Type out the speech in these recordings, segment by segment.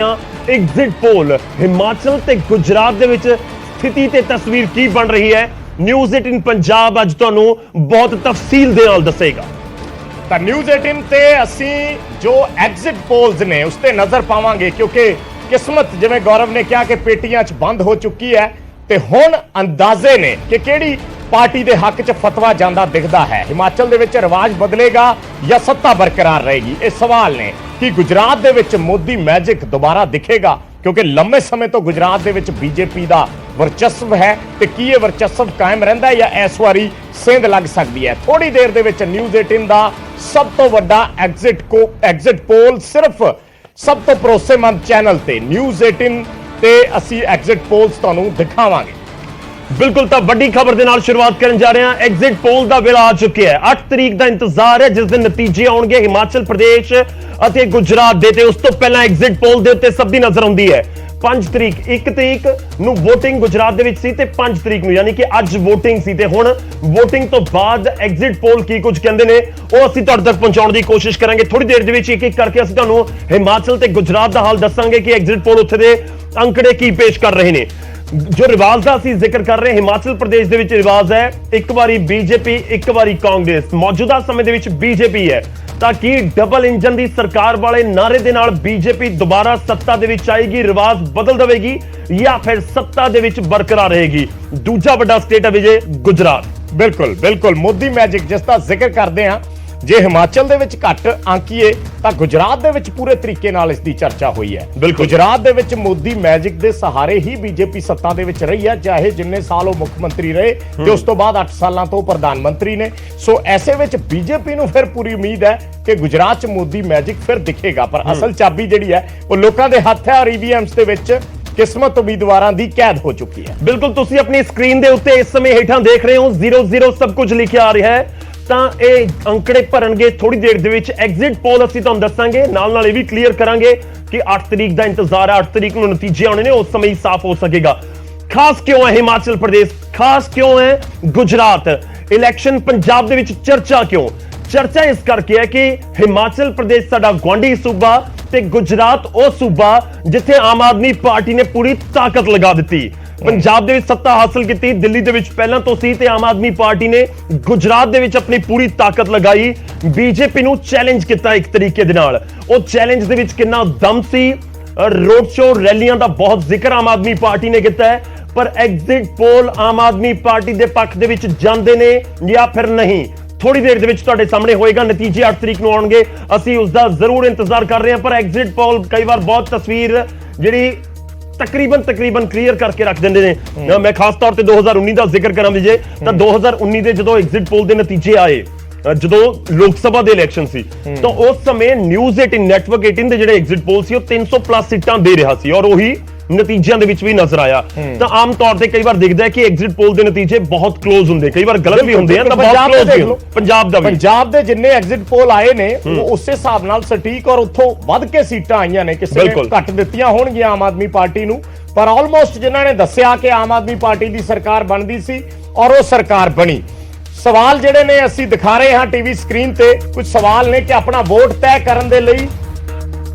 Exit poll Himachal ते गुजरात दे विच स्थिति ते तस्वीर की बन रही है। न्यूज़ 18 पंजाब अज तुहानू बहुत तफसील दे नाल दसेगा। ਤਾਂ ਨਿਊਜ਼ 18 ਤੇ ਅਸੀਂ ਜੋ ਐਗਜ਼ਿਟ ਪੋਲਸ ਨੇ ਉਸ ਤੇ ਨਜ਼ਰ ਪਾਵਾਂਗੇ ਕਿਉਂਕਿ ਕਿਸਮਤ ਜਿਵੇਂ ਗੌਰਵ ਨੇ ਕਿਹਾ ਕਿ ਪੇਟੀਆਂ 'ਚ ਬੰਦ ਹੋ ਚੁੱਕੀ ਹੈ ਤੇ ਹੁਣ ਅੰਦਾਜ਼ੇ ਨੇ ਕਿ ਕਿਹੜੀ ਪਾਰਟੀ ਦੇ ਹੱਕ 'ਚ ਫਤਵਾ ਜਾਂਦਾ ਦਿਖਦਾ ਹੈ। ਹਿਮਾਚਲ ਦੇ ਵਿੱਚ ਰਿਵਾਜ ਬਦਲੇਗਾ ਜਾਂ ਸੱਤਾ ਬਰਕਰਾਰ ਰਹੇਗੀ, ਇਹ ਸਵਾਲ ਨੇ ਕਿ ਗੁਜਰਾਤ ਦੇ ਵਿੱਚ ਮੋਦੀ ਮੈਜਿਕ ਦੁਬਾਰਾ ਦਿਖੇਗਾ ਕਿਉਂਕਿ ਲੰਮੇ ਸਮੇਂ ਤੋਂ ਗੁਜਰਾਤ ਦੇ ਵਿੱਚ ਬੀਜੇਪੀ ਦਾ ਵਰਚਸਵ ਹੈ ਤੇ ਕੀ ਇਹ ਵਰਚਸਵ ਕਾਇਮ ਰਹਿੰਦਾ ਹੈ ਜਾਂ ਇਸ ਵਾਰੀ ਸੇਂਧ ਲੱਗ ਸਕਦੀ ਹੈ। ਥੋੜੀ ਦੇਰ ਦੇ ਵਿੱਚ ਨਿਊਜ਼ 18 ਦਾ ਸਭ ਤੋਂ ਵੱਡਾ ਐਗਜ਼ਿਟ ਪੋਲ ਸਿਰਫ ਸਭ ਤੋਂ ਭਰੋਸੇਮੰਦ ਚੈਨਲ ਤੇ ਨਿਊਜ਼ 18 ਤੇ ਅਸੀਂ ਐਗਜ਼ਿਟ ਪੋਲਸ ਤੁਹਾਨੂੰ ਦਿਖਾਵਾਂਗੇ। बिल्कुल तो वड्डी खबर के नाल शुरुआत करन जा रहे हैं। एग्जिट पोल का वेला आ चुका है। 8 तरीक का इंतजार है जिस दिन नतीजे आउणगे हिमाचल प्रदेश अते गुजरात दे ते उस तो पहला एग्जिट पोल दे उत्ते सब दी नजर आउंदी है। 5 तरीक 1 तरीक नूं वोटिंग गुजरात दे विच सी ते 5 तरीक नूं यानी कि अज वोटिंग सी ते हुण वोटिंग तो बाद एग्जिट पोल की कुछ कहंदे ने ਉਹ ਅਸੀਂ ਤੁਹਾਡੇ ਤੱਕ ਪਹੁੰਚਾਉਣ ਦੀ ਕੋਸ਼ਿਸ਼ ਕਰਾਂਗੇ। ਥੋੜੀ ਦੇਰ ਦੇ ਵਿੱਚ ਇੱਕ ਇੱਕ ਕਰਕੇ ਅਸੀਂ ਤੁਹਾਨੂੰ ਹਿਮਾਚਲ ਤੇ ਗੁਜਰਾਤ ਦਾ ਹਾਲ ਦੱਸਾਂਗੇ ਕਿ ਐਗਜ਼ਿਟ ਪੋਲ ਉੱਥੇ ਦੇ ਅੰਕੜੇ ਕੀ ਪੇਸ਼ ਕਰ ਰਹੇ ਨੇ। जो रिवाज का असं जिक्र कर रहे हैं हिमाचल प्रदेश के रिवाज है एक बारी बीजेपी एक बारी कांग्रेस। मौजूदा समय के बीजेपी है ताकि डबल इंजन की सरकार वाले नारे के नाल बीजेपी दोबारा सत्ता दे विच आएगी, रिवाज बदल देगी या फिर सत्ता दे विच बरकरार रहेगी। दूजा बड़ा स्टेट है विजय गुजरात। बिल्कुल बिल्कुल मोदी मैजिक जिसका जिक्र करते हैं जे हिमाचल दे विच घट आंकीए तां गुजरात दे विच पूरे तरीके नाल इसकी चर्चा हुई है। गुजरात दे विच मोदी मैजिक दे सहारे ही बीजेपी सत्ता दे विच रही है, चाहे जिन्ने साल वो मुख्यमंत्री रहे ते उस तो बाद 8 सालां तो प्रधानमंत्री ने। सो ऐसे विच बीजेपी नूं फिर पूरी उम्मीद है कि गुजरात च मोदी मैजिक फिर दिखेगा, पर असल चाबी जिहड़ी है वो लोकां दे हत्थ है और ईवीएम्स दे विच किस्मत उम्मीदवारों की कैद हो चुकी है। बिल्कुल तुसीं अपनी स्क्रीन दे उत्ते इस समय हेठां देख रहे हो 00 सब कुछ लिखिया आ रहा है। ਤਾਂ ਇਹ ਅੰਕੜੇ ਭਰਨਗੇ ਥੋੜੀ ਦੇਰ ਦੇ ਵਿੱਚ। ਐਗਜ਼ਿਟ ਪੋਲ ਅਸੀਂ ਤੁਹਾਨੂੰ ਦੱਸਾਂਗੇ, ਨਾਲ ਇਹ ਵੀ ਕਲੀਅਰ ਕਰਾਂਗੇ ਕਿ 8 ਤਰੀਕ ਦਾ ਇੰਤਜ਼ਾਰ ਹੈ, 8 ਤਰੀਕ ਨੂੰ ਨਤੀਜੇ ਆਉਣੇ ਨੇ, ਉਸ ਸਮੇਂ ਹੀ ਸਾਫ਼ ਹੋ ਸਕੇਗਾ। ਖਾਸ ਕਿਉਂ ਹੈ ਹਿਮਾਚਲ ਪ੍ਰਦੇਸ਼, ਖਾਸ ਕਿਉਂ ਹੈ ਗੁਜਰਾਤ ਇਲੈਕਸ਼ਨ, ਪੰਜਾਬ ਦੇ ਵਿੱਚ ਚਰਚਾ ਕਿਉਂ? ਚਰਚਾ ਇਸ ਕਰਕੇ ਹੈ ਕਿ ਹਿਮਾਚਲ ਪ੍ਰਦੇਸ਼ ਸਾਡਾ ਗੁਆਂਢੀ ਸੂਬਾ ਤੇ ਗੁਜਰਾਤ ਉਹ ਸੂਬਾ ਜਿੱਥੇ ਆਮ ਆਦਮੀ ਪਾਰਟੀ ਨੇ ਪੂਰੀ ਤਾਕਤ ਲਗਾ ਦਿੱਤੀ। पंजाब दे विच सत्ता हासिल की, दिल्ली दे विच पहलां तो सी ते आम आदमी पार्टी ने गुजरात दे विच अपनी पूरी ताकत लगाई, बीजेपी नूं चैलेंज किया एक तरीके दे नाल। ओ चैलेंज दे विच किन्ना दम सी, रोड शो रैलियां दा बहुत जिक्र आम आदमी पार्टी ने किया है, पर एग्जिट पोल आम आदमी पार्टी दे पक्ष दे विच जांदे ने या फिर नहीं। थोड़ी देर दे विच तुहाडे सामने होएगा, नतीजे 8 तरीक नूं आउणगे, असीं उस दा जरूर इंतजार कर रहे हैं। पर एग्जिट पोल कई बार बहुत तस्वीर जिहड़ी तकरीबन क्लीयर करके रख देंगे ने। मैं खास तौर पे 2019 का जिक्र करा विजय, तो 2019 के जो एग्जिट पोल के नतीजे आए, जो लोक सभा के इलेक्शन सी, तो उस समय न्यूज़ 18 नैटवर्क 18 के जो एग्जिट पोल सी 300 प्लस सीटां दे रहा सी और वही नतीजों के भी नजर आया। तो आम तौर पर कई बार दिखता है कि एग्जिट पोल के नतीजे बहुत क्लोज होंगे, कई बार गलत भी होंगे। पंजाब के जिन्ने एग्जिट पोल आए ने उस हिसाब नाल सटीक और उत्थों वध के सीटां आईयां ने, किसी ने घट दित्तियां होणगियां आम आदमी पार्टी नूं, पर ऑलमोस्ट जिन्हां ने दस्सिया कि आम आदमी पार्टी की सरकार बनदी सी और वो सरकार बनी। सवाल जिहड़े ने असीं दिखा रहे हां टीवी स्क्रीन ते, कुछ सवाल ने कि अपना वोट तय करन दे लई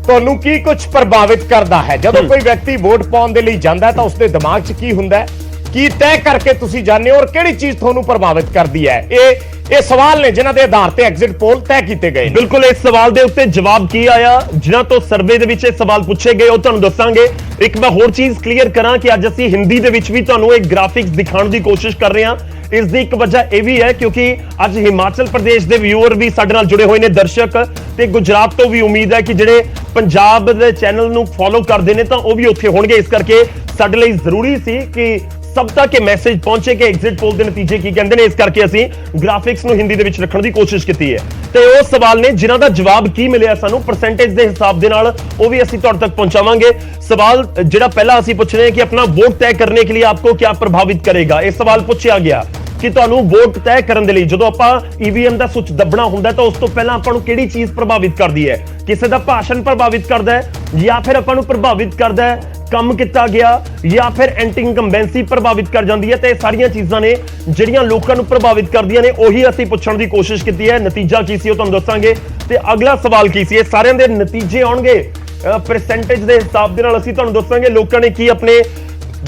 ਤੁਹਾਨੂੰ ਕੀ ਕੁਝ ਪ੍ਰਭਾਵਿਤ ਕਰਦਾ ਹੈ। ਜਦੋਂ ਕੋਈ ਵਿਅਕਤੀ ਵੋਟ ਪਾਉਣ ਦੇ ਲਈ ਜਾਂਦਾ ਹੈ ਤਾਂ ਉਸਦੇ ਦਿਮਾਗ 'ਚ ਕੀ ਹੁੰਦਾ ਹੈ, ਕੀ ਤੈਅ ਕਰਕੇ ਤੁਸੀਂ ਜਾਣਦੇ ਹੋ ਔਰ ਕਿਹੜੀ ਚੀਜ਼ ਤੁਹਾਨੂੰ ਪ੍ਰਭਾਵਿਤ ਕਰਦੀ ਹੈ। ਇਹ ਸਵਾਲ ਨੇ ਜਿਨ੍ਹਾਂ ਦੇ ਆਧਾਰ ਤੇ ਐਗਜ਼ਿਟ ਪੋਲ ਤੈਅ ਕੀਤੇ ਗਏ। ਬਿਲਕੁਲ ਇਸ ਸਵਾਲ ਦੇ ਉੱਤੇ ਜਵਾਬ ਕੀ ਆਇਆ, ਜਿਨ੍ਹਾਂ ਤੋਂ ਸਰਵੇ ਦੇ ਵਿੱਚ ਇਹ ਸਵਾਲ ਪੁੱਛੇ ਗਏ ਉਹ ਤੁਹਾਨੂੰ ਦੱਸਾਂਗੇ। ਇੱਕ ਮੈਂ ਹੋਰ ਚੀਜ਼ ਕਲੀਅਰ ਕਰਾਂ ਕਿ ਅੱਜ ਅਸੀਂ ਹਿੰਦੀ ਦੇ ਵਿੱਚ ਵੀ ਤੁਹਾਨੂੰ ਇੱਕ ਗ੍ਰਾਫਿਕਸ ਦਿਖਾਉਣ ਦੀ ਕੋਸ਼ਿਸ਼ ਕਰ ਰਹੇ ਹਾਂ। ਇਸ ਦੀ ਇੱਕ ਵਜ੍ਹਾ ਇਹ ਵੀ ਹੈ ਕਿਉਂਕਿ ਅੱਜ ਹਿਮਾਚਲ ਪ੍ਰਦੇਸ਼ ਦੇ ਵਿਊਅਰ ਵੀ ਸਾਡੇ ਨਾਲ ਜੁੜੇ ਹੋਏ ਨੇ, ਦਰਸ਼ਕ, ਤੇ ਗੁਜਰਾਤ ਤੋਂ ਵੀ ਉਮੀਦ ਹੈ ਕਿ ਜਿਹੜੇ ਪੰਜਾਬ ਦੇ ਚੈਨਲ ਨੂੰ ਫੋਲੋ ਕਰਦੇ ਨੇ ਤਾਂ ਉਹ ਵੀ ਉੱਥੇ ਹੋਣਗੇ। ਇਸ ਕਰਕੇ ਸਾਡੇ ਲਈ ਜ਼ਰੂਰੀ ਸੀ ਕਿ ਸਭ ਤੱਕ ਇਹ ਮੈਸੇਜ ਪਹੁੰਚੇ ਕਿ ਐਗਜ਼ਿਟ ਪੋਲ ਦੇ ਨਤੀਜੇ ਕੀ ਕਹਿੰਦੇ ਨੇ। ਇਸ ਕਰਕੇ ਅਸੀਂ ਗ੍ਰਾਫਿਕਸ ਨੂੰ ਹਿੰਦੀ ਦੇ ਵਿੱਚ ਰੱਖਣ ਦੀ ਕੋਸ਼ਿਸ਼ ਕੀਤੀ ਹੈ ਤੇ ਉਹ ਸਵਾਲ ਨੇ ਜਿਨ੍ਹਾਂ ਦਾ ਜਵਾਬ ਕੀ ਮਿਲਿਆ ਸਾਨੂੰ ਪਰਸੈਂਟੇਜ ਦੇ ਹਿਸਾਬ ਦੇ ਨਾਲ, ਉਹ ਵੀ ਅਸੀਂ ਤੁਹਾਡੇ ਤੱਕ ਪਹੁੰਚਾਵਾਂਗੇ। ਸਵਾਲ ਜਿਹੜਾ ਪਹਿਲਾ ਅਸੀਂ ਪੁੱਛ ਰਹੇ ਹਾਂ ਕਿ ਆਪਣਾ ਵੋਟ ਤੈਅ ਕਰਨੇ के लिए आपको क्या प्रभावित करेगा। ਇਹ ਸਵਾਲ ਪੁੱਛਿਆ ਗਿਆ ਕਿ ਤੁਹਾਨੂੰ ਵੋਟ ਤੈਅ ਕਰਨ ਦੇ ਲਈ ਜਦੋਂ ਆਪਾਂ ਈਵੀਐਮ ਦਾ ਸੁੱਚ ਦੱਬਣਾ ਹੁੰਦਾ ਤਾਂ ਉਸ ਤੋਂ ਪਹਿਲਾਂ ਆਪਾਂ ਨੂੰ ਕਿਹੜੀ ਚੀਜ਼ ਪ੍ਰਭਾਵਿਤ ਕਰਦੀ ਹੈ? ਕਿਸੇ ਦਾ ਭਾਸ਼ਣ ਪ੍ਰਭਾਵਿਤ ਕਰਦਾ ਹੈ ਜਾਂ ਫਿਰ ਆਪਾਂ ਨੂੰ ਪ੍ਰਭਾਵਿਤ ਕਰਦਾ ਹੈ ਕੰਮ ਕੀਤਾ ਗਿਆ ਜਾਂ ਫਿਰ ਐਂਟੀ ਇਨਕੰਬੈਂਸੀ ਪ੍ਰਭਾਵਿਤ ਕਰ ਜਾਂਦੀ ਹੈ। ਤੇ ਇਹ ਸਾਰੀਆਂ ਚੀਜ਼ਾਂ ਨੇ ਜਿਹੜੀਆਂ ਲੋਕਾਂ ਨੂੰ ਪ੍ਰਭਾਵਿਤ ਕਰਦੀਆਂ ਨੇ, ਉਹੀ ਅਸੀਂ ਪੁੱਛਣ ਦੀ ਕੋਸ਼ਿਸ਼ ਕੀਤੀ ਹੈ। ਨਤੀਜਾ ਕੀ ਸੀ ਉਹ ਤੁਹਾਨੂੰ ਦੱਸਾਂਗੇ ਤੇ ਅਗਲਾ ਸਵਾਲ ਕੀ ਸੀ। ਇਹ ਸਾਰਿਆਂ ਦੇ ਨਤੀਜੇ ਆਉਣਗੇ ਪਰਸੈਂਟੇਜ ਦੇ ਹਿਸਾਬ ਦੇ ਨਾਲ ਅਸੀਂ ਤੁਹਾਨੂੰ ਦੱਸਾਂਗੇ ਲੋਕਾਂ ਨੇ ਕੀ ਆਪਣੇ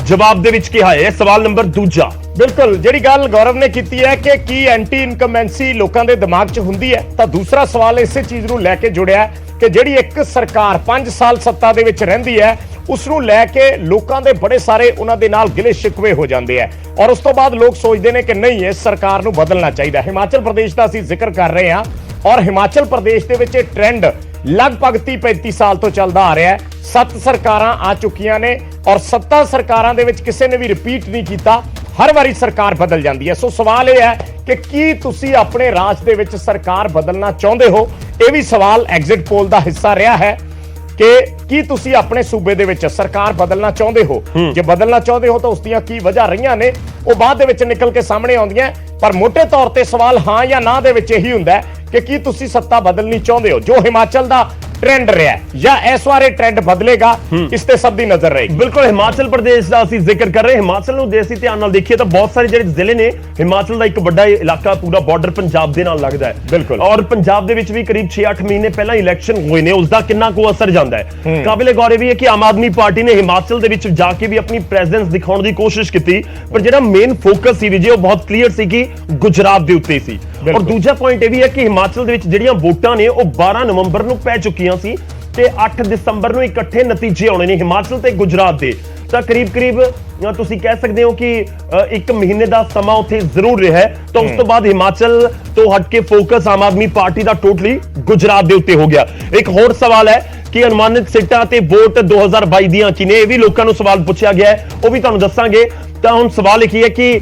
ਜਵਾਬ ਦੇ ਵਿੱਚ ਕਿਹਾ ਹੈ। ਸਵਾਲ ਨੰਬਰ ਦੂਜਾ, ਬਿਲਕੁਲ ਜਿਹੜੀ ਗੱਲ ਗੌਰਵ ਨੇ ਕੀਤੀ ਹੈ ਕਿ ਕੀ ਐਂਟੀ ਇਨਕਮਬੈਂਸੀ ਲੋਕਾਂ ਦੇ ਦਿਮਾਗ 'ਚ ਹੁੰਦੀ ਹੈ, ਤਾਂ ਦੂਸਰਾ ਸਵਾਲ ਇਸੇ ਚੀਜ਼ ਨੂੰ ਲੈ ਕੇ ਜੁੜਿਆ ਹੈ ਕਿ ਜਿਹੜੀ ਇੱਕ ਸਰਕਾਰ 5 ਸਾਲ ਸੱਤਾ ਦੇ ਵਿੱਚ ਰਹਿੰਦੀ ਹੈ ਉਸ ਨੂੰ ਲੈ ਕੇ ਲੋਕਾਂ ਦੇ ਬੜੇ ਸਾਰੇ ਉਹਨਾਂ ਦੇ ਨਾਲ ਗਿਲੇ ਸ਼ਿਕਵੇ ਹੋ ਜਾਂਦੇ ਆ ਔਰ ਉਸ ਤੋਂ ਬਾਅਦ ਲੋਕ ਸੋਚਦੇ ਨੇ ਕਿ ਨਹੀਂ ਇਸ ਸਰਕਾਰ ਨੂੰ ਬਦਲਣਾ ਚਾਹੀਦਾ। ਹਿਮਾਚਲ ਪ੍ਰਦੇਸ਼ ਦਾ ਅਸੀਂ ਜ਼ਿਕਰ ਕਰ ਰਹੇ ਹਾਂ ਔਰ ਹਿਮਾਚਲ ਪ੍ਰਦੇਸ਼ ਦੇ ਵਿੱਚ ਇਹ ਟ੍ਰੈਂਡ ਲਗਭਗ 30-35 ਸਾਲ ਤੋਂ ਚੱਲਦਾ ਆ ਰਿਹਾ ਹੈ। 7 ਸਰਕਾਰਾਂ ਆ ਚੁੱਕੀਆਂ ਨੇ ਔਰ 7 ਸਰਕਾਰਾਂ ਦੇ ਵਿੱਚ ਕਿਸੇ ਨੇ ਵੀ ਰਿਪੀਟ ਨਹੀਂ ਕੀਤਾ, ਹਰ ਵਾਰੀ ਸਰਕਾਰ ਬਦਲ ਜਾਂਦੀ ਹੈ। ਸੋ ਸਵਾਲ ਇਹ ਹੈ ਕਿ ਕੀ ਤੁਸੀਂ ਆਪਣੇ ਰਾਜ ਦੇ ਵਿੱਚ ਸਰਕਾਰ ਬਦਲਣਾ ਚਾਹੁੰਦੇ ਹੋ? ਇਹ ਵੀ ਸਵਾਲ ਐਗਜ਼ਿਟ ਪੋਲ ਦਾ ਹਿੱਸਾ ਰਿਹਾ ਹੈ ਕਿ ਕੀ ਤੁਸੀਂ ਆਪਣੇ ਸੂਬੇ ਦੇ ਵਿੱਚ ਸਰਕਾਰ ਬਦਲਣਾ ਚਾਹੁੰਦੇ ਹੋ? ਜੇ ਬਦਲਣਾ ਚਾਹੁੰਦੇ ਹੋ ਤਾਂ ਉਸ ਦੀਆਂ ਕੀ ਵਜ੍ਹਾ ਰਹੀਆਂ ਨੇ ਉਹ ਬਾਅਦ ਦੇ ਵਿੱਚ ਨਿਕਲ ਕੇ ਸਾਹਮਣੇ ਆਉਂਦੀਆਂ, ਪਰ ਮੋٹے ਤੌਰ ਤੇ ਸਵਾਲ ਹਾਂ ਜਾਂ ਨਾ ਦੇ ਵਿੱਚ ਇਹੀ ਹੁੰਦਾ ਕਿ ਕੀ ਤੁਸੀਂ ਸੱਤਾ ਬਦਲਣੀ ਚਾਹੁੰਦੇ ਹੋ? ਜੋ ਹਿਮਾਚਲ ਦਾ ट्रेंड रहा है या इस बार ये ट्रेंड बदलेगा, इस ते सब दी नजर रहेगी। बिल्कुल हिमाचल प्रदेश का ਅਸੀਂ ਜ਼ਿਕਰ ਕਰ ਰਹੇ ਹਾਂ। ਹਿਮਾਚਲ ਨੂੰ ਜੇ ਅਸੀਂ ਧਿਆਨ ਨਾਲ ਦੇਖੀਏ ਤਾਂ ਬਹੁਤ ਸਾਰੇ ਜਿਹੜੇ ਜ਼ਿਲ੍ਹੇ ਨੇ, ਹਿਮਾਚਲ ਦਾ ਇੱਕ ਵੱਡਾ ਇਲਾਕਾ ਪੂਰਾ ਬਾਰਡਰ ਪੰਜਾਬ ਦੇ ਨਾਲ ਲੱਗਦਾ ਹੈ। ਬਿਲਕੁਲ। ਔਰ ਪੰਜਾਬ ਦੇ ਵਿੱਚ ਵੀ ਕਰੀਬ 6-8 ਮਹੀਨੇ ਪਹਿਲਾਂ ਇਲੈਕਸ਼ਨ ਹੋਏ ਨੇ, ਉਸ ਦਾ ਕਿੰਨਾ ਕੁ ਅਸਰ ਜਾਂਦਾ ਹੈ। ਕਾਬਿਲੇ ਗੌਰ ਵੀ ਹੈ ਕਿ ਆਮ ਆਦਮੀ ਪਾਰਟੀ ਨੇ ਹਿਮਾਚਲ ਦੇ ਵਿੱਚ ਜਾ ਕੇ ਵੀ ਆਪਣੀ ਪ੍ਰੈਜ਼ੈਂਸ ਦਿਖਾਉਣ ਦੀ ਕੋਸ਼ਿਸ਼ ਕੀਤੀ, ਪਰ ਜਿਹੜਾ ਮੇਨ ਫੋਕਸ ਸੀ ਵਿਜੇ ਉਹ ਬਹੁਤ ਕਲੀਅਰ ਸੀ ਕਿ ਗੁਜਰਾਤ ਦੇ ਉੱਤੇ ਸੀ। ਔਰ ਦੂਜਾ ਪੁਆਇੰਟ ਇਹ ਵੀ ਹੈ ਕਿ ਹਿਮਾਚਲ ਦੇ ਵਿੱਚ ਜਿਹੜੀਆਂ ਵੋਟਾਂ ਨੇ ਉਹ 12 ਨਵੰਬਰ ਨੂੰ ਪੈ ਚੁੱਕੀਆਂ ਸੀ ਤੇ 8 ਦਸੰਬਰ ਨੂੰ ਇਕੱਠੇ ਨਤੀਜੇ ਆਉਣੇ ਨੇ ਹਿਮਾਚਲ ਤੇ ਗੁਜਰਾਤ ਦੇ। ਤਾਂ ਕਰੀਬ ਤੁਸੀਂ ਕਹਿ ਸਕਦੇ ਹੋ ਕਿ 1 ਮਹੀਨੇ ਦਾ ਸਮਾਂ ਉੱਥੇ ਜ਼ਰੂਰ ਰਿਹਾ ਹੈ। ਤਾਂ ਉਸ ਤੋਂ ਬਾਅਦ ਹਿਮਾਚਲ ਤੋਂ ਹਟ ਕੇ ਫੋਕਸ ਆਮ ਆਦਮੀ ਪਾਰਟੀ ਦਾ ਟੋਟਲੀ ਗੁਜਰਾਤ ਦੇ ਉੱਤੇ ਹੋ ਗਿਆ। ਇੱਕ ਹੋਰ ਸਵਾਲ ਹੈ ਕਿ ਅਨੁਮਾਨਿਤ ਸੀਟਾਂ ਤੇ ਵੋਟ 2022 ਦੀਆਂ ਕਿਨੇ, ਇਹ ਵੀ ਲੋਕਾਂ ਨੂੰ ਸਵਾਲ ਪੁੱਛਿਆ ਗਿਆ ਹੈ, ਉਹ ਵੀ ਤੁਹਾਨੂੰ ਦੱਸਾਂਗੇ। ਤਾਂ ਹੁਣ ਸਵਾਲ ਇਹ ਹੈ ਕਿ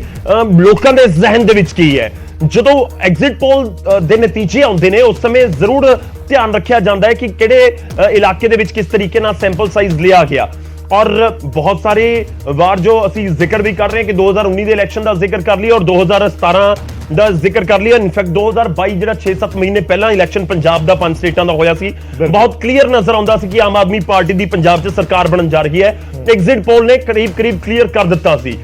ਲੋਕਾਂ ਦੇ ਜ਼ਿਹਨ ਦੇ ਵਿੱਚ ਕੀ ਹੈ। ਜਦੋਂ ਐਗਜ਼ਿਟ ਪੋਲ ਦੇ ਨਤੀਜੇ ਆਉਂਦੇ ਨੇ ਉਸ ਸਮੇਂ ਜ਼ਰੂਰ ਧਿਆਨ ਰੱਖਿਆ ਜਾਂਦਾ ਹੈ ਕਿ ਕਿਹੜੇ ਇਲਾਕੇ ਦੇ ਵਿੱਚ ਕਿਸ ਤਰੀਕੇ ਨਾਲ ਸੈਂਪਲ ਸਾਈਜ਼ ਲਿਆ ਗਿਆ। ਔਰ ਬਹੁਤ ਸਾਰੇ ਵਾਰ ਜੋ ਅਸੀਂ ਜ਼ਿਕਰ ਵੀ ਕਰ ਰਹੇ ਹਾਂ ਕਿ 2019 ਦੇ ਇਲੈਕਸ਼ਨ ਦਾ ਜ਼ਿਕਰ ਕਰ ਲਿਆ ਔਰ 2017 ਦਾ ਜ਼ਿਕਰ ਕਰ ਲਿਆ। ਇਨਫੈਕਟ 2022 ਜਿਹੜਾ 6-7 ਮਹੀਨੇ ਪਹਿਲਾਂ ਇਲੈਕਸ਼ਨ ਪੰਜਾਬ ਦਾ 5 ਸਟੇਟਾਂ ਦਾ ਹੋਇਆ ਸੀ, ਬਹੁਤ ਕਲੀਅਰ ਨਜ਼ਰ ਆਉਂਦਾ ਸੀ ਕਿ ਆਮ ਆਦਮੀ ਪਾਰਟੀ ਦੀ ਪੰਜਾਬ 'ਚ ਸਰਕਾਰ ਬਣਨ ਜਾ ਰਹੀ ਹੈ। ਐਗਜ਼ਿਟ ਪੋਲ ਨੇ ਕਰੀਬ ਕਲੀਅਰ ਕਰ ਦਿੱਤਾ ਸੀ।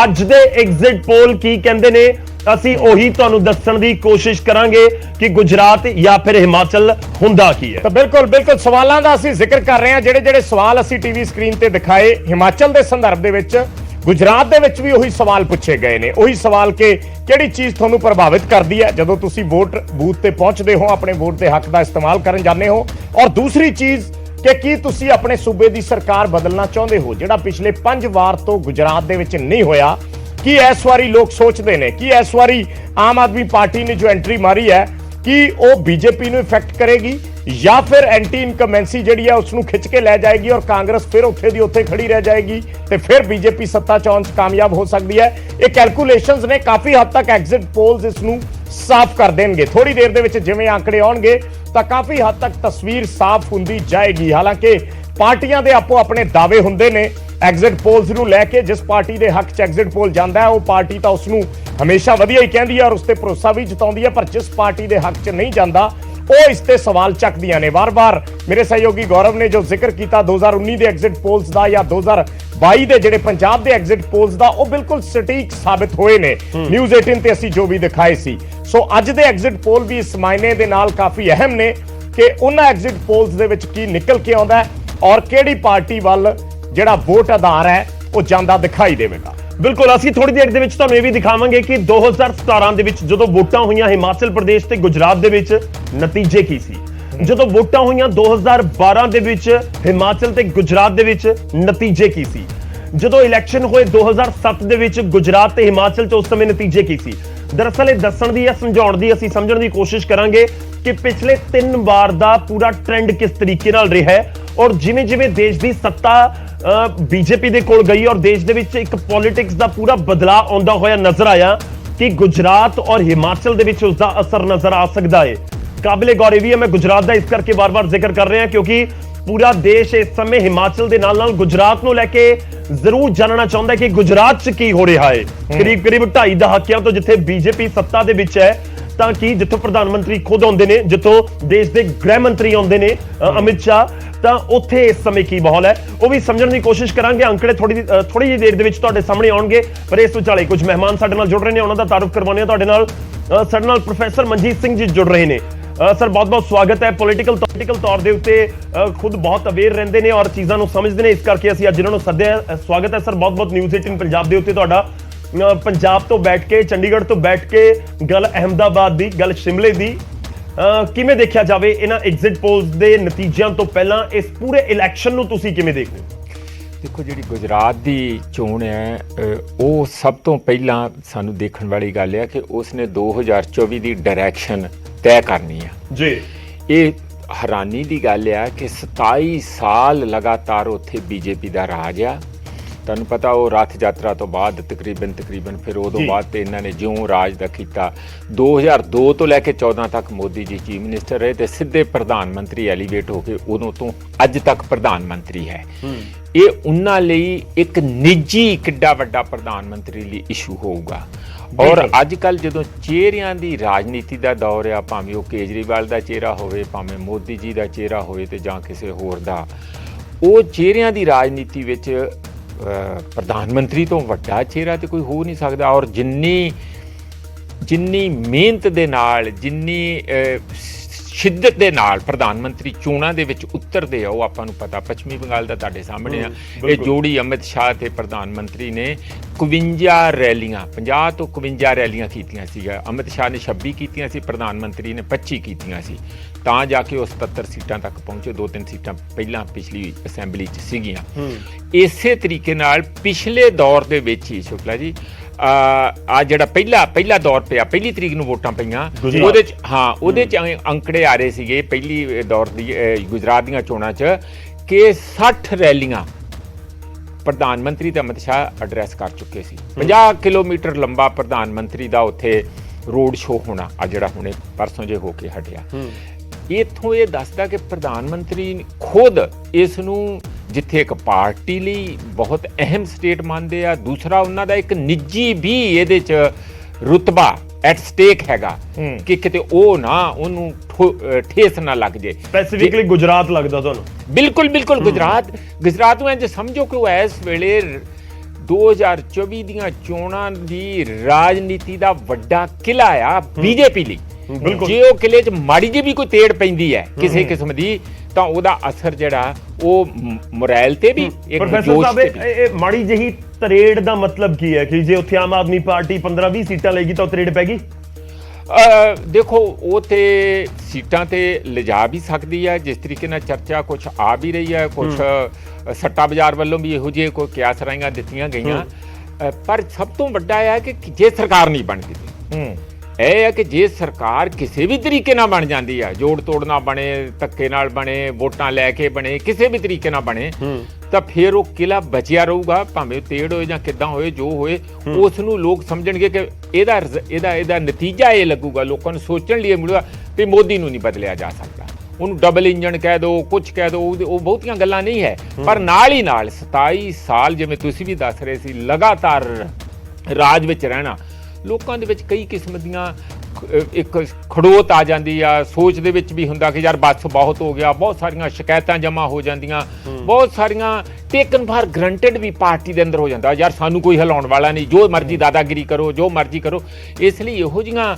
ਅੱਜ ਦੇ ਐਗਜ਼ਿਟ ਪੋਲ ਕੀ ਕਹਿੰਦੇ ਨੇ ਅਸੀਂ ਉਹੀ ਤੁਹਾਨੂੰ ਦੱਸਣ ਦੀ ਕੋਸ਼ਿਸ਼ ਕਰਾਂਗੇ ਕਿ ਗੁਜਰਾਤ ਜਾਂ ਫਿਰ ਹਿਮਾਚਲ ਹੁੰਦਾ ਕੀ ਹੈ। ਤਾਂ ਬਿਲਕੁਲ ਸਵਾਲਾਂ ਦਾ ਅਸੀਂ ਜ਼ਿਕਰ ਕਰ ਰਹੇ ਹਾਂ। ਜਿਹੜੇ ਸਵਾਲ ਅਸੀਂ ਟੀਵੀ ਸਕਰੀਨ ਤੇ ਦਿਖਾਏ ਹਿਮਾਚਲ ਦੇ ਸੰਦਰਭ ਦੇ ਵਿੱਚ, ਗੁਜਰਾਤ ਦੇ ਵਿੱਚ ਵੀ ਉਹੀ ਸਵਾਲ ਪੁੱਛੇ ਗਏ ਨੇ। ਉਹੀ ਸਵਾਲ ਕਿ ਕਿਹੜੀ ਚੀਜ਼ ਤੁਹਾਨੂੰ ਪ੍ਰਭਾਵਿਤ ਕਰਦੀ ਹੈ ਜਦੋਂ ਤੁਸੀਂ ਵੋਟ ਬੂਥ ਤੇ ਪਹੁੰਚਦੇ ਹੋ, ਆਪਣੇ ਵੋਟ ਦੇ ਹੱਕ ਦਾ ਇਸਤੇਮਾਲ ਕਰਨ ਜਾਂਦੇ ਹੋ, ਔਰ ਦੂਸਰੀ ਚੀਜ਼ ਕਿ ਕੀ ਤੁਸੀਂ ਆਪਣੇ ਸੂਬੇ ਦੀ ਸਰਕਾਰ ਬਦਲਣਾ ਚਾਹੁੰਦੇ ਹੋ, ਜਿਹੜਾ ਪਿਛਲੇ 5 ਵਾਰ ਤੋਂ ਗੁਜਰਾਤ ਦੇ ਵਿੱਚ ਨਹੀਂ ਹੋਇਆ। ਕੀ ਇਸ ਵਾਰੀ ਲੋਕ ਸੋਚਦੇ ਨੇ ਕਿ ਇਸ ਵਾਰੀ ਆਮ ਆਦਮੀ ਪਾਰਟੀ ਨੇ ਜੋ ਐਂਟਰੀ ਮਾਰੀ ਹੈ ਕਿ ਉਹ ਬੀਜੇਪੀ ਨੂੰ ਇਫੈਕਟ ਕਰੇਗੀ ਜਾਂ ਫਿਰ ਐਂਟੀ ਇਨਕਮਬੈਂਸੀ ਜਿਹੜੀ ਹੈ ਉਸ ਨੂੰ ਖਿੱਚ ਕੇ ਲੈ ਜਾਏਗੀ ਔਰ ਕਾਂਗਰਸ ਫਿਰ ਉੱਥੇ ਦੀ ਉੱਥੇ ਖੜੀ ਰਹਿ ਜਾਏਗੀ ਤੇ ਫਿਰ ਬੀਜੇਪੀ ਸੱਤਾ ਚ ਆਉਣ 'ਚ ਕਾਮਯਾਬ ਹੋ ਸਕਦੀ ਹੈ। ਇਹ ਕੈਲਕੂਲੇਸ਼ਨਸ ਨੇ, ਕਾਫੀ ਹੱਦ ਤੱਕ ਐਗਜ਼ਿਟ ਪੋਲਸ ਇਸ ਨੂੰ ਸਾਫ਼ ਕਰ ਦੇਣਗੇ। ਥੋੜੀ ਦੇਰ ਦੇ ਵਿੱਚ ਜਿਵੇਂ ਆંકੜੇ ਆਉਣਗੇ ਤਾਂ ਕਾਫੀ ਹੱਦ ਤੱਕ ਤਸਵੀਰ ਸਾਫ਼ ਹੁੰਦੀ ਜਾਏਗੀ। ਹਾਲਾਂਕਿ ਪਾਰਟੀਆਂ ਦੇ ਆਪੋ ਆਪਣੇ ਦਾਅਵੇ ਹੁੰਦੇ ਨੇ ਐਗਜ਼ਿਟ ਪੋਲਸ ਨੂੰ ਲੈ ਕੇ। ਜਿਸ ਪਾਰਟੀ ਦੇ ਹੱਕ 'ਚ ਐਗਜ਼ਿਟ ਪੋਲ ਜਾਂਦਾ ਹੈ ਉਹ ਪਾਰਟੀ ਤਾਂ ਉਸ ਨੂੰ ਹਮੇਸ਼ਾ ਵਧੀਆ ਹੀ ਕਹਿੰਦੀ ਹੈ ਔਰ ਉਸ ਤੇ ਭਰੋਸਾ ਵੀ ਜਤਾਉਂਦੀ ਹੈ, ਪਰ ਜਿਸ ਪਾਰਟੀ ਦੇ ਹੱਕ 'ਚ ਨਹੀਂ ਜਾਂਦਾ ਉਹ ਇਸ ਤੇ ਸਵਾਲ ਚੱਕਦੀਆਂ ਨੇ। ਵਾਰ-ਵਾਰ ਮੇਰੇ ਸਹਿਯੋਗੀ ਗੌਰਵ ਨੇ ਜੋ ਜ਼ਿਕਰ ਕੀਤਾ 2019 ਦੇ ਐਗਜ਼ਿਟ ਪੋਲਸ ਦਾ ਜਾਂ 2022 ਦੇ ਜਿਹੜੇ ਪੰਜਾਬ ਦੇ ਐਗਜ਼ਿਟ ਪੋਲਸ ਦਾ, ਉਹ ਬਿਲਕੁਲ ਸਟੀਕ ਸਾਬਿਤ ਹੋਏ ਨੇ ਨਿਊਜ਼ 18 ਤੇ ਅਸੀਂ ਜੋ ਵੀ ਦਿਖਾਏ ਸੀ। ਸੋ ਅੱਜ ਦੇ ਐਗਜ਼ਿਟ ਪੋਲ ਵੀ ਇਸ ਮਾਇਨੇ ਦੇ ਨਾਲ ਕਾਫੀ ਅਹਿਮ ਨੇ ਕਿ ਉਹਨਾਂ ਐਗਜ਼ਿਟ ਪੋਲਸ ਦੇ ਵਿੱਚ ਕੀ ਨਿਕਲ ਕੇ ਆਉਂਦਾ ਹੈ ਔਰ ਕਿਹੜੀ ਪਾਰਟੀ ਵੱਲ ਜਿਹੜਾ ਵੋਟ ਆਧਾਰ ਹੈ ਉਹ ਜਾਂਦਾ ਦਿਖਾਈ ਦੇਵੇਗਾ। ਬਿਲਕੁਲ, ਅਸੀਂ ਥੋੜੀ ਦੇਰ ਦੇ ਵਿੱਚ ਤੁਹਾਨੂੰ ਇਹ ਵੀ ਦਿਖਾਵਾਂਗੇ ਕਿ 2017 ਦੇ ਵਿੱਚ ਜਦੋਂ ਵੋਟਾਂ ਹੋਈਆਂ ਹਿਮਾਚਲ ਪ੍ਰਦੇਸ਼ ਤੇ ਗੁਜਰਾਤ ਦੇ ਵਿੱਚ ਨਤੀਜੇ ਕੀ ਸੀ, ਜਦੋਂ ਵੋਟਾਂ ਹੋਈਆਂ 2012 ਦੇ ਵਿੱਚ ਹਿਮਾਚਲ ਤੇ ਗੁਜਰਾਤ ਦੇ ਵਿੱਚ ਨਤੀਜੇ ਕੀ ਸੀ, ਜਦੋਂ ਇਲੈਕਸ਼ਨ ਹੋਏ 2007 ਦੇ ਵਿੱਚ ਗੁਜਰਾਤ ਤੇ ਹਿਮਾਚਲ 'ਚ ਉਸ ਸਮੇਂ ਨਤੀਜੇ ਕੀ ਸੀ। ਦਰਅਸਲ ਇਹ ਦੱਸਣ ਦੀ ਜਾਂ ਸਮਝਾਉਣ ਦੀ ਅਸੀਂ ਸਮਝਣ ਦੀ ਕੋਸ਼ਿਸ਼ ਕਰਾਂਗੇ ਕਿ ਪਿਛਲੇ 3 ਵਾਰ ਦਾ ਪੂਰਾ ਟ੍ਰੈਂਡ ਕਿਸ ਤਰੀਕੇ ਨਾਲ ਰਿਹਾ ਹੈ ਔਰ ਜਿਵੇਂ ਦੇਸ਼ ਦੀ ਸੱਤਾ ਬੀਜੇਪੀ ਦੇ ਕੋਲ ਗਈ ਔਰ ਦੇਸ਼ ਦੇ ਵਿੱਚ ਇੱਕ ਪੋਲਿਟਿਕਸ ਦਾ ਪੂਰਾ ਬਦਲਾਅ ਆਉਂਦਾ ਹੋਇਆ ਨਜ਼ਰ ਆਇਆ ਕਿ ਗੁਜਰਾਤ ਔਰ ਹਿਮਾਚਲ ਦੇ ਵਿੱਚ ਉਸ ਦਾ ਅਸਰ ਨਜ਼ਰ ਆ ਸਕਦਾ ਹੈ। ਕਾਬਿਲੇ ਗੌਰ ਵੀ ਹੈ, ਮੈਂ ਗੁਜਰਾਤ ਦਾ ਇਸ ਕਰਕੇ ਵਾਰ-ਵਾਰ ਜ਼ਿਕਰ ਕਰ ਰਿਹਾ ਕਿਉਂਕਿ ਪੂਰਾ ਦੇਸ਼ ਇਸ ਸਮੇਂ ਹਿਮਾਚਲ ਦੇ ਨਾਲ ਗੁਜਰਾਤ ਨੂੰ ਲੈ ਕੇ ਜ਼ਰੂਰ ਜਾਣਨਾ ਚਾਹੁੰਦਾ ਹੈ ਕਿ ਗੁਜਰਾਤ 'ਚ ਕੀ ਹੋ ਰਿਹਾ ਹੈ। ਕਰੀਬ 2.5 ਦਹਾਕਿਆਂ ਤੋਂ ਜਿੱਥੇ ਬੀਜੇਪੀ ਸੱਤਾ ਦੇ ਵਿੱਚ ਹੈ, ਤਾਂ ਕਿ ਜਿੱਥੋਂ ਪ੍ਰਧਾਨ ਮੰਤਰੀ ਖੁਦ ਆਉਂਦੇ ਨੇ, ਜਿੱਥੋਂ ਦੇਸ਼ ਦੇ ਗ੍ਰਹਿ ਮੰਤਰੀ ਆਉਂਦੇ ਨੇ ਅਮਿਤ ਸ਼ਾਹ, ਤਾਂ ਉੱਥੇ ਇਸ ਸਮੇਂ ਕੀ ਮਾਹੌਲ ਹੈ ਉਹ ਵੀ ਸਮਝਣ ਦੀ ਕੋਸ਼ਿਸ਼ ਕਰਾਂਗੇ। ਅੰਕੜੇ ਥੋੜੀ ਜਿਹੀ ਦੇਰ ਦੇ ਵਿੱਚ ਤੁਹਾਡੇ ਸਾਹਮਣੇ ਆਉਣਗੇ, ਪਰ ਇਸ ਵਿਚਾਲੇ ਕੁਝ ਮਹਿਮਾਨ ਸਾਡੇ ਨਾਲ ਜੁੜ ਰਹੇ ਨੇ, ਉਹਨਾਂ ਦਾ ਤਾਰੁਫ ਕਰਵਾਉਂਦੇ ਹਾਂ ਤੁਹਾਡੇ ਨਾਲ। ਸਾਡੇ ਨਾਲ ਪ੍ਰੋਫੈਸਰ ਮਨਜੀਤ ਸਿੰਘ ਜੀ ਜੁੜ ਰਹੇ ਨੇ। ਸਰ ਬਹੁਤ ਬਹੁਤ ਸਵਾਗਤ ਹੈ। ਪੋਲੀਟੀਕਲ ਤੌਰ ਦੇ ਉੱਤੇ ਖੁਦ ਬਹੁਤ ਅਵੇਅਰ ਰਹਿੰਦੇ ਨੇ ਔਰ ਚੀਜ਼ਾਂ ਨੂੰ ਸਮਝਦੇ ਨੇ, ਇਸ ਕਰਕੇ ਅਸੀਂ ਅੱਜ ਇਹਨਾਂ ਨੂੰ ਸੱਦਿਆ। ਸਵਾਗਤ ਹੈ ਸਰ ਬਹੁਤ ਬਹੁਤ ਨਿਊਜ਼ 18 ਪੰਜਾਬ ਦੇ ਉੱਤੇ ਤੁਹਾਡਾ। ਪੰਜਾਬ ਤੋਂ ਬੈਠ ਕੇ, ਚੰਡੀਗੜ੍ਹ ਤੋਂ ਬੈਠ ਕੇ ਗੱਲ ਅਹਿਮਦਾਬਾਦ ਦੀ, ਗੱਲ ਸ਼ਿਮਲੇ ਦੀ, ਕਿਵੇਂ ਦੇਖਿਆ ਜਾਵੇ ਇਹਨਾਂ ਐਗਜ਼ਿਟ ਪੋਲਸ ਦੇ ਨਤੀਜਿਆਂ ਤੋਂ ਪਹਿਲਾਂ ਇਸ ਪੂਰੇ ਇਲੈਕਸ਼ਨ ਨੂੰ ਤੁਸੀਂ ਕਿਵੇਂ ਦੇਖਦੇ ਹੋ? ਦੇਖੋ, ਜਿਹੜੀ ਗੁਜਰਾਤ ਦੀ ਚੋਣ ਹੈ ਉਹ ਸਭ ਤੋਂ ਪਹਿਲਾਂ ਸਾਨੂੰ ਦੇਖਣ ਵਾਲੀ ਗੱਲ ਹੈ ਕਿ ਉਸਨੇ 2024 ਦੀ ਡਾਇਰੈਕਸ਼ਨ ਤੈਅ ਕਰਨੀ ਆ ਜੀ। ਇਹ ਹੈਰਾਨੀ ਦੀ ਗੱਲ ਆ ਕਿ 27 ਸਾਲ ਲਗਾਤਾਰ ਉੱਥੇ ਬੀਜੇਪੀ ਦਾ ਰਾਜ ਆ। ਤੁਹਾਨੂੰ ਪਤਾ ਉਹ ਰੱਥ ਯਾਤਰਾ ਤੋਂ ਬਾਅਦ ਤਕਰੀਬਨ ਫਿਰ ਉਦੋਂ ਬਾਅਦ ਤੇ ਇਹਨਾਂ ਨੇ ਜਿਉਂ ਰਾਜ ਦਾ ਕੀਤਾ। 2002 ਤੋਂ ਲੈ ਕੇ 14 ਤੱਕ ਮੋਦੀ ਜੀ ਚੀਫ ਮਿਨਿਸਟਰ ਰਹੇ ਤੇ ਸਿੱਧੇ ਪ੍ਰਧਾਨ ਮੰਤਰੀ ਐਲੀਵੇਟ ਹੋ ਕੇ ਉਦੋਂ ਤੋਂ ਅੱਜ ਤੱਕ ਪ੍ਰਧਾਨ ਮੰਤਰੀ ਹੈ। ਇਹ ਉਹਨਾਂ ਲਈ ਇੱਕ ਨਿੱਜੀ ਕਿੱਡਾ ਵੱਡਾ ਪ੍ਰਧਾਨ ਮੰਤਰੀ ਲਈ ਇਸ਼ੂ ਹੋਊਗਾ। ਔਰ ਅੱਜ ਕੱਲ ਜਦੋਂ ਚਿਹਰਿਆਂ ਦੀ ਰਾਜਨੀਤੀ ਦਾ ਦੌਰ ਆ, ਭਾਵੇਂ ਉਹ ਕੇਜਰੀਵਾਲ ਦਾ ਚਿਹਰਾ ਹੋਵੇ, ਭਾਵੇਂ ਮੋਦੀ ਜੀ ਦਾ ਚਿਹਰਾ ਹੋਵੇ ਤੇ ਜਾਂ ਕਿਸੇ ਹੋਰ ਦਾ, ਉਹ ਚਿਹਰਿਆਂ ਦੀ ਰਾਜਨੀਤੀ ਵਿੱਚ ਪ੍ਰਧਾਨ ਮੰਤਰੀ ਤੋਂ ਵੱਡਾ ਚਿਹਰਾ ਤੇ ਕੋਈ ਹੋ ਨਹੀਂ ਸਕਦਾ। ਔਰ ਜਿੰਨੀ ਮਿਹਨਤ ਦੇ ਨਾਲ, ਜਿੰਨੀ ਸ਼ਿੱਦਤ ਦੇ ਨਾਲ ਪ੍ਰਧਾਨ ਮੰਤਰੀ ਚੋਣਾਂ ਦੇ ਵਿੱਚ ਉਤਰਦੇ ਆ, ਉਹ ਆਪਾਂ ਨੂੰ ਪਤਾ। ਪੱਛਮੀ ਬੰਗਾਲ ਦਾ ਤੁਹਾਡੇ ਸਾਹਮਣੇ ਆ। ਇਹ ਜੋੜੀ ਅਮਿਤ ਸ਼ਾਹ ਤੇ ਪ੍ਰਧਾਨ ਮੰਤਰੀ ਨੇ 51 ਰੈਲੀਆਂ, 50 ਤੋਂ 51 ਰੈਲੀਆਂ ਕੀਤੀਆਂ ਸੀਗਾ। ਅਮਿਤ ਸ਼ਾਹ ਨੇ 26 ਕੀਤੀਆਂ ਸੀ, ਪ੍ਰਧਾਨ ਮੰਤਰੀ ਨੇ 25 ਕੀਤੀਆਂ ਸੀ, ਤਾਂ ਜਾ ਕੇ ਉਹ 77 ਸੀਟਾਂ ਤੱਕ ਪਹੁੰਚੇ। 2-3 ਸੀਟਾਂ ਪਹਿਲਾਂ ਪਿਛਲੀ ਅਸੈਂਬਲੀ 'ਚ ਸੀਗੀਆਂ। ਇਸੇ ਤਰੀਕੇ ਨਾਲ ਪਿਛਲੇ ਦੌਰ ਦੇ ਵਿੱਚ ਹੀ ਸ਼ੁਕਲਾ ਜੀ ਆ ਜਿਹੜਾ ਪਹਿਲਾ ਦੌਰ ਪਿਆ, ਪਹਿਲੀ ਤਰੀਕ ਨੂੰ ਵੋਟਾਂ ਪਈਆਂ, ਉਹਦੇ ਚ ਅੰਕੜੇ ਆ ਰਹੇ ਸੀਗੇ ਪਹਿਲੀ ਦੌਰ ਦੀ ਗੁਜਰਾਤ ਦੀਆਂ ਚੋਣਾਂ 'ਚ ਕਿ 60 ਰੈਲੀਆਂ ਪ੍ਰਧਾਨ ਮੰਤਰੀ ਤੇ ਅਮਿਤ ਸ਼ਾਹ ਐਡਰੈਸ ਕਰ ਚੁੱਕੇ ਸੀ। 50 ਕਿਲੋਮੀਟਰ ਲੰਬਾ ਪ੍ਰਧਾਨ ਮੰਤਰੀ ਦਾ ਉੱਥੇ ਰੋਡ ਸ਼ੋਅ ਹੋਣਾ, ਆ ਜਿਹੜਾ ਹੁਣੇ ਪਰਸੋਂ ਜੇ ਹੋ ਕੇ ਹਟਿਆ। ਇੱਥੋਂ ਇਹ ਦੱਸਦਾ ਕਿ ਪ੍ਰਧਾਨ ਮੰਤਰੀ ਖੁਦ ਇਸ ਨੂੰ ਜਿੱਥੇ ਇੱਕ ਪਾਰਟੀ ਲਈ ਬਹੁਤ ਅਹਿਮ ਸਟੇਟ ਮੰਨਦੇ ਆ, ਦੂਸਰਾ ਉਹਨਾਂ ਦਾ ਇੱਕ ਨਿੱਜੀ ਵੀ ਇਹਦੇ 'ਚ ਰੁਤਬਾ ਐਟ ਸਟੇਕ ਹੈਗਾ ਕਿ ਕਿਤੇ ਉਹ ਨਾ ਉਹਨੂੰ ਠੇਸ ਨਾ ਲੱਗ ਜੇ। ਸਪੈਸੀਫਿਕਲੀ ਗੁਜਰਾਤ ਲੱਗਦਾ ਤੁਹਾਨੂੰ? ਬਿਲਕੁਲ ਗੁਜਰਾਤ ਨੂੰ ਇੰਝ ਸਮਝੋ ਕਿ ਉਹ ਇਸ ਵੇਲੇ 2024 ਦੀਆਂ ਚੋਣਾਂ ਦੀ ਰਾਜਨੀਤੀ ਦਾ ਵੱਡਾ ਕਿਲਾ ਆ ਬੀਜੇਪੀ ਲਈ। ਜੇ ਉਹ ਕਿਲੇ 'ਚ ਮਾੜੀ ਜਿਹੀ ਵੀ ਕੋਈ ਤੇੜ ਪੈਂਦੀ ਹੈ ਕਿਸੇ ਕਿਸਮ ਦੀ, ਤਾਂ ਉਹਦਾ ਅਸਰ ਜਿਹੜਾ ਉਹ ਮੋਰਲ ਤੇ ਵੀ, ਪ੍ਰੋਫੈਸਰ ਸਾਹਿਬ ਇਹ ਮਾੜੀ ਜਿਹੀ ਤਰੇੜ ਦਾ ਮਤਲਬ ਕੀ ਹੈ ਕਿ ਜੇ ਉੱਥੇ ਆਮ ਆਦਮੀ ਪਾਰਟੀ 15-20 ਸੀਟਾਂ ਲਏਗੀ ਤਾਂ ਤਰੇੜ ਪੈਗੀ? ਦੇਖੋ, ਉਹ ਤੇ ਸੀਟਾਂ ਤੇ ਲਿਜਾ ਵੀ ਸਕਦੀ ਹੈ, ਜਿਸ ਤਰੀਕੇ ਨਾਲ ਚਰਚਾ ਕੁਛ ਆ ਵੀ ਰਹੀ ਹੈ। ਕੁਛ ਸੱਟਾ ਬਾਜ਼ਾਰ ਵੱਲੋਂ ਵੀ ਇਹੋ ਜਿਹੇ ਕੋਈ ਕਿਆਸ ਰਾਈਆਂ ਦਿੱਤੀਆਂ ਗਈਆਂ। ਪਰ ਸਭ ਤੋਂ ਵੱਡਾ ਇਹ ਹੈ ਕਿ ਜੇ ਸਰਕਾਰ ਨਹੀਂ ਬਣਦੀ, ਇਹ ਹੈ ਕਿ ਜੇ ਸਰਕਾਰ ਕਿਸੇ ਵੀ ਤਰੀਕੇ ਨਾਲ ਬਣ ਜਾਂਦੀ ਹੈ, ਜੋੜ ਤੋੜ ਨਾਲ ਬਣੇ, ਧੱਕੇ ਨਾਲ ਬਣੇ, ਵੋਟਾਂ ਲੈ ਕੇ ਬਣੇ, ਕਿਸੇ ਵੀ ਤਰੀਕੇ ਨਾਲ ਬਣੇ, ਤਾਂ ਫਿਰ ਉਹ ਕਿਲਾ ਬਚਿਆ ਰਹੂਗਾ। ਭਾਵੇਂ ਤੇੜ ਹੋਏ ਜਾਂ ਕਿੱਦਾਂ ਹੋਏ, ਜੋ ਹੋਏ ਉਸ ਨੂੰ ਲੋਕ ਸਮਝਣਗੇ ਕਿ ਇਹਦਾ ਨਤੀਜਾ ਇਹ ਲੱਗੂਗਾ, ਲੋਕਾਂ ਨੂੰ ਸੋਚਣ ਲਈ ਮਿਲੂਗਾ ਵੀ ਮੋਦੀ ਨੂੰ ਨਹੀਂ ਬਦਲਿਆ ਜਾ ਸਕਦਾ। ਉਹਨੂੰ ਡਬਲ ਇੰਜਣ ਕਹਿ ਦਿਓ, ਕੁਛ ਕਹਿ ਦਿਓ, ਉਹ ਬਹੁਤੀਆਂ ਗੱਲਾਂ ਨਹੀਂ ਹੈ। ਪਰ ਨਾਲ ਹੀ ਨਾਲ 27 ਸਾਲ ਜਿਵੇਂ ਤੁਸੀਂ ਵੀ ਦੱਸ ਰਹੇ ਸੀ ਲਗਾਤਾਰ ਰਾਜ ਵਿੱਚ ਰਹਿਣਾ, ਲੋਕਾਂ ਦੇ ਵਿੱਚ ਕਈ ਕਿਸਮ ਦੀਆਂ ਇੱਕ ਖੜੋਤ ਆ ਜਾਂਦੀ ਆ। ਸੋਚ ਦੇ ਵਿੱਚ ਵੀ ਹੁੰਦਾ ਕਿ ਯਾਰ ਬਸ ਬਹੁਤ ਹੋ ਗਿਆ, ਬਹੁਤ ਸਾਰੀਆਂ ਸ਼ਿਕਾਇਤਾਂ ਜਮ੍ਹਾਂ ਹੋ ਜਾਂਦੀਆਂ, ਬਹੁਤ ਸਾਰੀਆਂ ਟੇਕਨ ਫਾਰ ਗਰੰਟਡ ਵੀ ਪਾਰਟੀ ਦੇ ਅੰਦਰ ਹੋ ਜਾਂਦਾ, ਯਾਰ ਸਾਨੂੰ ਕੋਈ ਹਿਲਾਉਣ ਵਾਲਾ ਨਹੀਂ, ਜੋ ਮਰਜ਼ੀ ਦਾਦਾਗਿਰੀ ਕਰੋ, ਜੋ ਮਰਜ਼ੀ ਕਰੋ। ਇਸ ਲਈ ਇਹੋ ਜਿਹੀਆਂ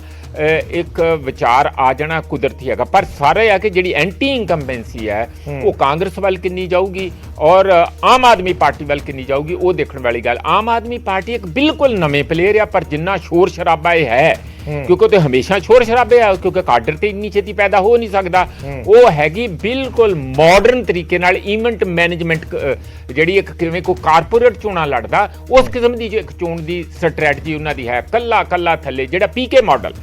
ਇੱਕ ਵਿਚਾਰ ਆ ਜਾਣਾ ਕੁਦਰਤੀ ਹੈਗਾ। ਪਰ ਸਾਰਾ ਇਹ ਆ ਕਿ ਜਿਹੜੀ ਐਂਟੀ ਇਨਕੰਬੈਂਸੀ ਹੈ ਉਹ ਕਾਂਗਰਸ ਵੱਲ ਕਿੰਨੀ ਜਾਊਗੀ ਔਰ ਆਮ ਆਦਮੀ ਪਾਰਟੀ ਵੱਲ ਕਿੰਨੀ ਜਾਊਗੀ, ਉਹ ਦੇਖਣ ਵਾਲੀ ਗੱਲ। ਆਮ ਆਦਮੀ ਪਾਰਟੀ ਇੱਕ ਬਿਲਕੁਲ ਨਵੇਂ ਪਲੇਅਰ ਆ, ਪਰ ਜਿੰਨਾ ਸ਼ੋਰ ਸ਼ਰਾਬਾ ਇਹ ਹੈ, ਕਿਉਂਕਿ ਉਹ ਤੇ ਹਮੇਸ਼ਾ ਸ਼ੋਰ ਸ਼ਰਾਬੇ ਆ, ਕਿਉਂਕਿ ਕਾਡਰ ਤੇ ਇੰਨੀ ਛੇਤੀ ਪੈਦਾ ਹੋ ਨਹੀਂ ਸਕਦਾ। ਉਹ ਹੈਗੀ ਬਿਲਕੁਲ ਮਾਡਰਨ ਤਰੀਕੇ ਨਾਲ ਇਵੈਂਟ ਮੈਨੇਜਮੈਂਟ, ਜਿਹੜੀ ਇੱਕ ਕਿਵੇਂ ਕੋਈ ਕਾਰਪੋਰੇਟ ਚੋਣਾਂ ਲੜਦਾ, ਉਸ ਕਿਸਮ ਦੀ ਇੱਕ ਚੋਣ ਦੀ ਸਟ੍ਰੈਟਜੀ ਉਹਨਾਂ ਦੀ ਹੈ। ਕੱਲਾ ਥੱਲੇ ਜਿਹੜਾ ਪੀਕੇ ਮਾਡਲ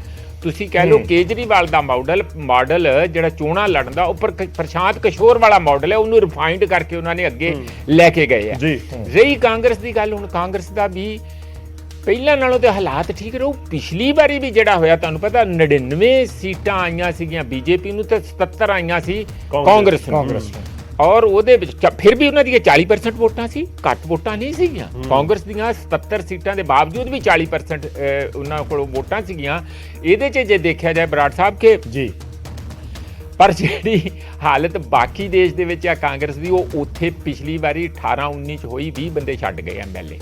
ਤੁਸੀਂ ਕਹਿ ਲਓ, ਕੇਜਰੀਵਾਲ ਦਾ ਮਾਡਲ ਜਿਹੜਾ ਚੋਣਾਂ ਲੜਨ ਦਾ ਉੱਪਰ ਪ੍ਰਸ਼ਾਂਤ ਕਿਸ਼ੋਰ ਵਾਲਾ ਮਾਡਲ ਹੈ, ਉਹਨੂੰ ਰਿਫਾਈਨਡ ਕਰਕੇ ਉਹਨਾਂ ਨੇ ਅੱਗੇ ਲੈ ਕੇ ਗਏ ਆ। ਰਹੀ ਕਾਂਗਰਸ ਦੀ ਗੱਲ, ਹੁਣ ਕਾਂਗਰਸ ਦਾ ਵੀ ਪਹਿਲਾਂ ਨਾਲੋਂ ਤੇ ਹਾਲਾਤ ਠੀਕ ਰਹੂ। ਪਿਛਲੀ ਵਾਰੀ ਵੀ ਜਿਹੜਾ ਹੋਇਆ ਤੁਹਾਨੂੰ ਪਤਾ 99 ਸੀਟਾਂ ਆਈਆਂ ਸੀਗੀਆਂ ਬੀਜੇਪੀ ਨੂੰ ਤੇ 77 ਆਈਆਂ ਸੀ ਕਾਂਗਰਸ ਨੂੰ। ਔਰ ਉਹਦੇ ਵਿੱਚ ਫਿਰ ਵੀ ਉਹਨਾਂ ਦੀਆਂ 40% ਵੋਟਾਂ ਸੀ, ਘੱਟ ਵੋਟਾਂ ਨਹੀਂ ਸੀਗੀਆਂ। ਕਾਂਗਰਸ ਦੀਆਂ 77 ਸੀਟਾਂ ਦੇ ਬਾਵਜੂਦ ਵੀ 40% ਉਹਨਾਂ ਕੋਲ ਵੋਟਾਂ ਸੀਗੀਆਂ। ਇਹਦੇ 'ਚ ਜੇ ਦੇਖਿਆ ਜਾਏ ਬਰਾੜ ਸਾਹਿਬ ਕਿ ਜੀ, ਪਰ ਜਿਹੜੀ ਹਾਲਤ ਬਾਕੀ ਦੇਸ਼ ਦੇ ਵਿੱਚ ਆ ਕਾਂਗਰਸ ਦੀ, ਉਹ ਉੱਥੇ ਪਿਛਲੀ ਵਾਰੀ 18-19 ਚ ਹੋਈ 20 ਬੰਦੇ ਛੱਡ ਗਏ ਐਮਐਲਏ।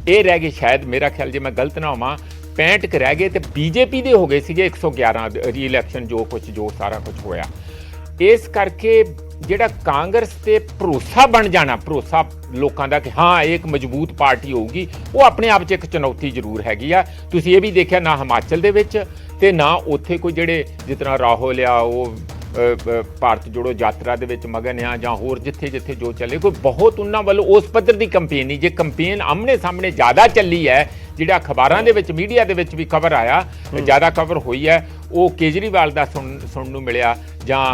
ਇਹ ਰਹਿ ਗਏ ਸ਼ਾਇਦ, ਮੇਰਾ ਖਿਆਲ ਜੇ ਮੈਂ ਗਲਤ ਨਾ ਹੋਵਾਂ 65 ਕੁ ਰਹਿ ਗਏ ਤੇ ਬੀਜੇਪੀ ਦੇ ਹੋ ਗਏ ਸੀਗੇ 111 ਰੀ-ਇਲੈਕਸ਼ਨ ਜੋ ਸਾਰਾ ਕੁਝ ਹੋਇਆ। ਇਸ ਕਰਕੇ ਜਿਹੜਾ ਕਾਂਗਰਸ ਤੇ ਭਰੋਸਾ ਬਣ ਜਾਣਾ, ਭਰੋਸਾ ਲੋਕਾਂ ਦਾ ਕਿ ਹਾਂ ਇਹ ਇੱਕ ਮਜ਼ਬੂਤ ਪਾਰਟੀ ਹੋਊਗੀ, ਉਹ ਆਪਣੇ ਆਪ 'ਚ ਇੱਕ ਚੁਣੌਤੀ ਜ਼ਰੂਰ ਹੈਗੀ ਆ। ਤੁਸੀਂ ਇਹ ਵੀ ਦੇਖਿਆ ਨਾ ਹਿਮਾਚਲ ਦੇ ਵਿੱਚ ਤੇ ਨਾ ਉੱਥੇ ਕੋਈ ਜਿਹੜੇ ਜਿਸ ਤਰ੍ਹਾਂ ਰਾਹੁਲ ਆ ਉਹ ਭਾਰਤ ਜੋੜੋ ਯਾਤਰਾ ਦੇ ਵਿੱਚ ਮਗਨ ਆ, ਜਾਂ ਹੋਰ ਜਿੱਥੇ ਜਿੱਥੇ ਜੋ ਚੱਲੇ, ਕੋਈ ਬਹੁਤ ਉਹਨਾਂ ਵੱਲੋਂ ਉਸ ਪੱਧਰ ਦੀ ਕੰਪੇਨ ਨਹੀਂ। ਜੇ ਕੰਪੇਨ ਆਮਣੇ ਸਾਹਮਣੇ ਜ਼ਿਆਦਾ ਚੱਲੀ ਹੈ, ਜਿਹੜਾ ਅਖਬਾਰਾਂ ਦੇ ਵਿੱਚ ਮੀਡੀਆ ਦੇ ਵਿੱਚ ਵੀ ਖਬਰ ਆਇਆ, ਜ਼ਿਆਦਾ ਖਬਰ ਹੋਈ ਹੈ, ਉਹ ਕੇਜਰੀਵਾਲ ਦਾ ਸੁਣਨ ਨੂੰ ਮਿਲਿਆ, ਜਾਂ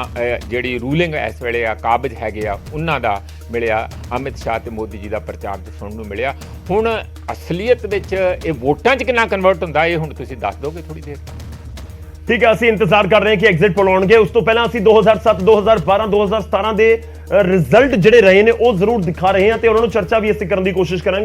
ਜਿਹੜੀ ਰੂਲਿੰਗ ਇਸ ਵੇਲੇ ਆ ਕਾਬਜ਼ ਹੈਗੇ ਆ ਉਹਨਾਂ ਦਾ ਮਿਲਿਆ, ਅਮਿਤ ਸ਼ਾਹ ਤੇ ਮੋਦੀ ਜੀ ਦਾ ਪ੍ਰਚਾਰ ਸੁਣਨ ਨੂੰ ਮਿਲਿਆ। ਹੁਣ ਅਸਲੀਅਤ ਵਿੱਚ ਇਹ ਵੋਟਾਂ 'ਚ ਕਿੰਨਾ ਕਨਵਰਟ ਹੁੰਦਾ, ਇਹ ਹੁਣ ਤੁਸੀਂ ਦੱਸ ਦੋਗੇ ਥੋੜੀ ਦੇਰ। ਠੀਕ ਹੈ, ਅਸੀਂ ਇੰਤਜ਼ਾਰ ਕਰ ਰਹੇ ਹਾਂ ਕਿ ਐਗਜ਼ਿਟ ਪੋਲ ਆਉਣਗੇ। ਉਸ ਤੋਂ ਪਹਿਲਾਂ ਅਸੀਂ 2007 2012 2017 ਦੇ ਰਿਜ਼ਲਟ ਜਿਹੜੇ ਰਹੇ ਨੇ ਉਹ ਜ਼ਰੂਰ ਦਿਖਾ ਰਹੇ ਹਾਂ ਤੇ ਉਹਨਾਂ ਨੂੰ ਚਰਚਾ ਵੀ ਅਸੀਂ ਕਰਨ ਦੀ ਕੋਸ਼ਿਸ਼ ਕਰਾਂਗੇ।